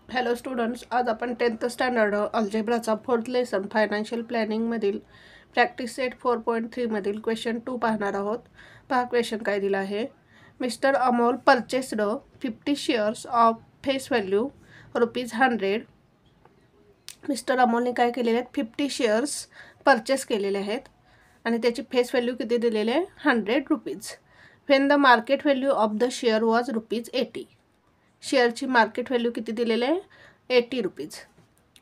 Hello students, आज आपण 10th standard अल्जेब्राचा 4th लेसन फायनान्शियल प्लॅनिंगमधील प्रॅक्टिस सेट 4.3 मधील क्वेश्चन 2 पाहणार आहोत. पहा क्वेश्चन काय दिला आहे. Mister Amol purchased 50 shares of face value ₹100. Mister अमोलने काय केलेले आहेत, 50 शेअर्स परचेस केलेले आहेत आणि त्याची फेस व्हॅल्यू किती दिलेली आहे, ₹100. When the market value of the share was ₹80. शेअरची मार्केट व्हॅल्यू किती दिलेली आहे, ₹80.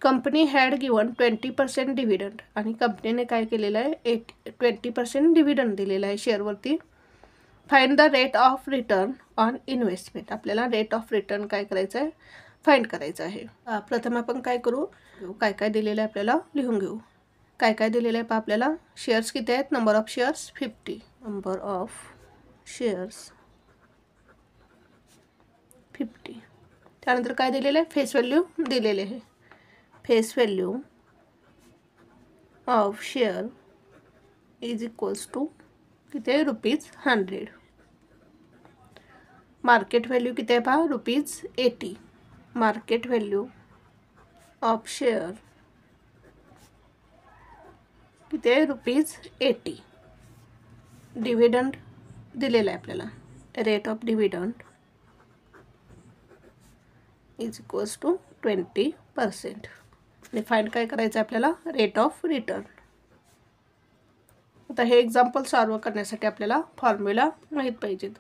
कंपनी हॅड गिवन 20% डिव्हिडंड आणि कंपनीने काय केलेलं आहे, 20% डिव्हिडंड दिलेलं आहे शेअरवरती. Find the rate of return on investment. आपल्याला रेट ऑफ रिटर्न काय करायचं आहे, फाइंड करायचं आहे. प्रथम आपण काय करू, काय काय दिलेलं आहे आपल्याला लिहून घेऊ. काय काय दिलेलं आहे पहा आपल्याला. शेअर्स किती आहेत, number of shares 50, number of shares 50. त्यानंतर काय दिलेलं आहे, फेस व्हॅल्यू दिलेले आहे. Face value of share is equals to किती आहे, ₹100. मार्केट व्हॅल्यू किती आहे पहा, ₹80. मार्केट व्हॅल्यू ऑफ शेअर किती आहे, ₹80. डिव्हिडंड दिलेला आहे आपल्याला. Rate of dividend is equals to 20%. आणि फाइंड काय करायचं आहे आपल्याला, रेट ऑफ रिटर्न. आता हे एक्झाम्पल सॉल्व करण्यासाठी आपल्याला फॉर्म्युला माहीत पाहिजेत.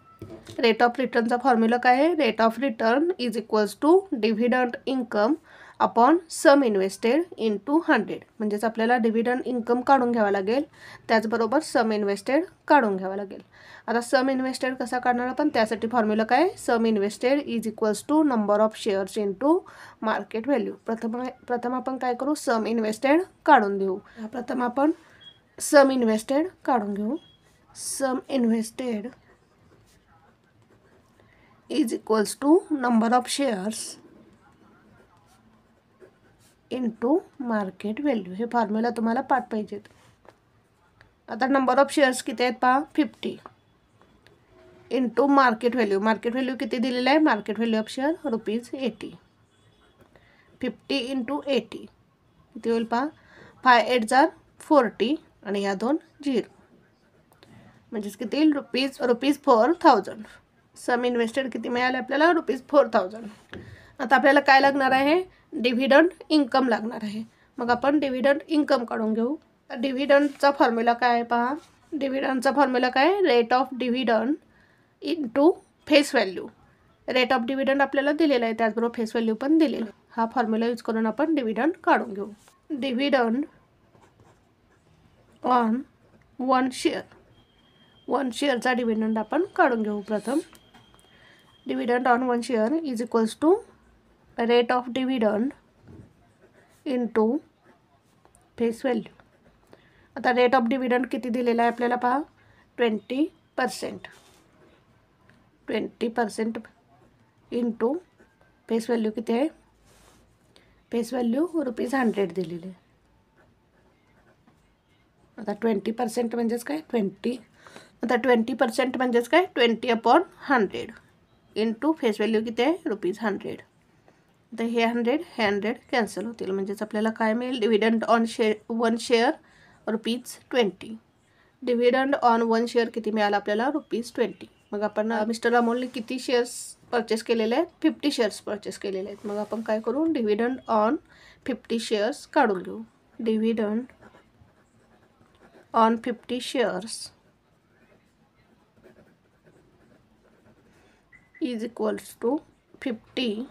रेट ऑफ रिटर्नचा फॉर्म्युला काय आहे, rate of return is equals to dividend income upon sum invested into 100. म्हणजेच आपल्याला डिव्हिडंड इन्कम काढून घ्यावा लागेल, त्याचबरोबर सम इन्व्हेस्टेड काढून घ्यावा लागेल. आता सम इन्व्हेस्टेड कसा काढणार आपण, त्यासाठी फॉर्म्युला काय, sum invested is equals to number of shares into market value. प्रथम आपण काय करू, सम इन्व्हेस्टेड काढून देऊ. प्रथम आपण सम इन्व्हेस्टेड काढून घेऊ. Sum invested is equals to number of shares into market value. हे फॉर्म्युला तुम्हाला पाठ पाहिजेत. आता नंबर ऑफ शेअर्स किती आहेत पहा, 50 into market value. Market value किती दिलेलं आहे, market value of share ₹80. 50 into 80 किती होईल पहा, 5 8 जार 40 आणि ह्या 2 0, म्हणजेच किती येईल, ₹4000. सम इन्व्हेस्टेड किती मिळाले आपल्याला, ₹4000. आता आपल्याला काय लागणार आहे, डिव्हिडंड इन्कम लागणार आहे. मग आपण डिव्हिडंड इन्कम काढून घेऊ. डिव्हिडंडचा फॉर्म्युला काय आहे पहा, डिव्हिडंडचा फॉर्म्युला काय, rate of dividend into face value. Rate of dividend आपल्याला दिलेला आहे, त्याचबरोबर फेस व्हॅल्यू पण दिलेला आहे. हा फॉर्म्युला यूज करून आपण डिव्हिडंड काढून घेऊ. डिव्हिडंड ऑन 1 शेअर, 1 शेअरचा डिव्हिडंड आपण काढून घेऊ. प्रथम dividend on 1 share is equals to rate of dividend into face value. आता रेट ऑफ डिव्हिडंड किती दिलेला आहे आपल्याला पहा, 20%. 20% इंटू फेस व्हॅल्यू किती आहे, फेस व्हॅल्यू ₹100 दिलेली आहे. आता 20% म्हणजेच काय, 20. आता 20% म्हणजेच काय, 20/100 इंटू फेस व्हॅल्यू किती आहे, ₹100. तर हे 100 कॅन्सल होतील, म्हणजेच आपल्याला काय मिळेल, dividend on 1 share ₹20. Dividend on 1 share किती मिळालं आपल्याला, ₹20. मग आपण मिस्टर अमोलने किती शेअर्स परचेस केलेले आहेत, 50 शेअर्स परचेस केलेले आहेत. मग आपण काय करू, डिव्हिडंड ऑन 50 शेअर्स काढून घेऊ. Dividend on 50 shares is equals to 50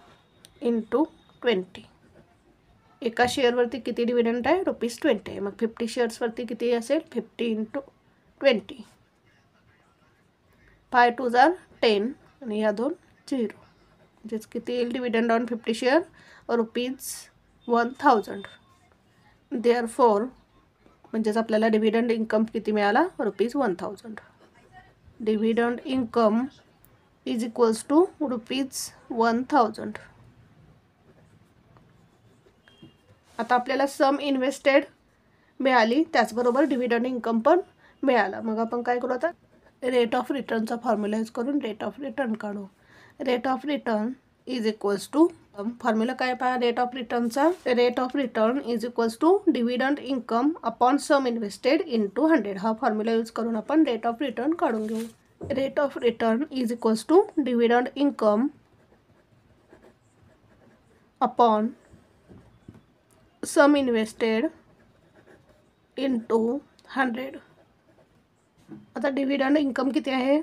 into 20. एका शेअरवरती किती डिव्हिडंड आहे, ₹20 आहे. मग 50 शेअर्सवरती किती असेल, 50 इंटू 20. 5 2 जार 10 आणि ह्या 2 0, म्हणजेच किती येईल, डिव्हिडंड ऑन 50 शेअर ₹1000. देअरफॉर म्हणजेच आपल्याला डिव्हिडंड इन्कम किती मिळाला, ₹1000. Dividend income is equals to ₹1000. आता आपल्याला सम इन्व्हेस्टेड मिळाली, त्याचबरोबर डिव्हिडंड इन्कम पण मिळाला. मग आपण काय करू, आता रेट ऑफ रिटर्नचा फॉर्म्युला यूज करून रेट ऑफ रिटर्न काढू. Rate of return is equals to formula काय पहा रेट ऑफ रिटर्नचा. Rate of return is equals to dividend income upon sum invested into 100. हा फॉर्म्युला यूज करून आपण रेट ऑफ रिटर्न काढून घेऊ. Rate of return is equals to dividend income upon sum invested into 100. आता dividend income किती आहे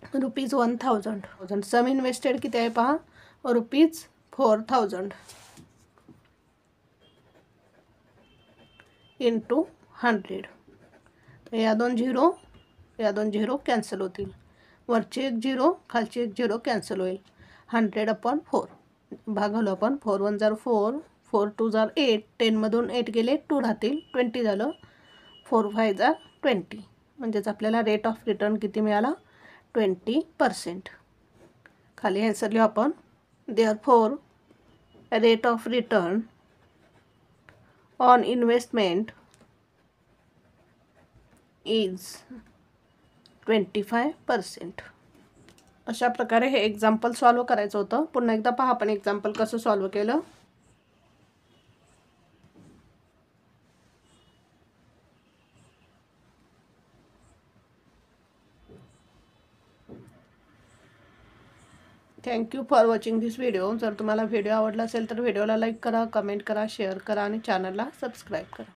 ₹1000. सम invested किती आहे पहा ₹4000 इंटू 100. तर या दोन झिरो कॅन्सल होतील. वरची एक झिरो खालची एक झिरो कॅन्सल होईल. 100/4 भागवलं आपण. 4 1 जार 4, 4 2 जार 8, 10मधून 8 गेले 2 राहतील, 20 झालं. 4 5 जार 20. म्हणजेच आपल्याला रेट ऑफ रिटर्न किती मिळाला 20%. खाली आन्सर लिहू आपण. Therefore rate of return on investment is 25%. अशा प्रकारे हे एक्झाम्पल सॉल्व करायचं होतं. पुन्हा एकदा पहा आपण एक्झाम्पल कसं सॉल्व केलं. Thank you for watching this video. जर तुम्हाला व्हिडिओ आवडला असेल तर व्हिडिओला लाईक करा, कमेंट करा, शेअर करा आणि चॅनलला सबस्क्राईब करा.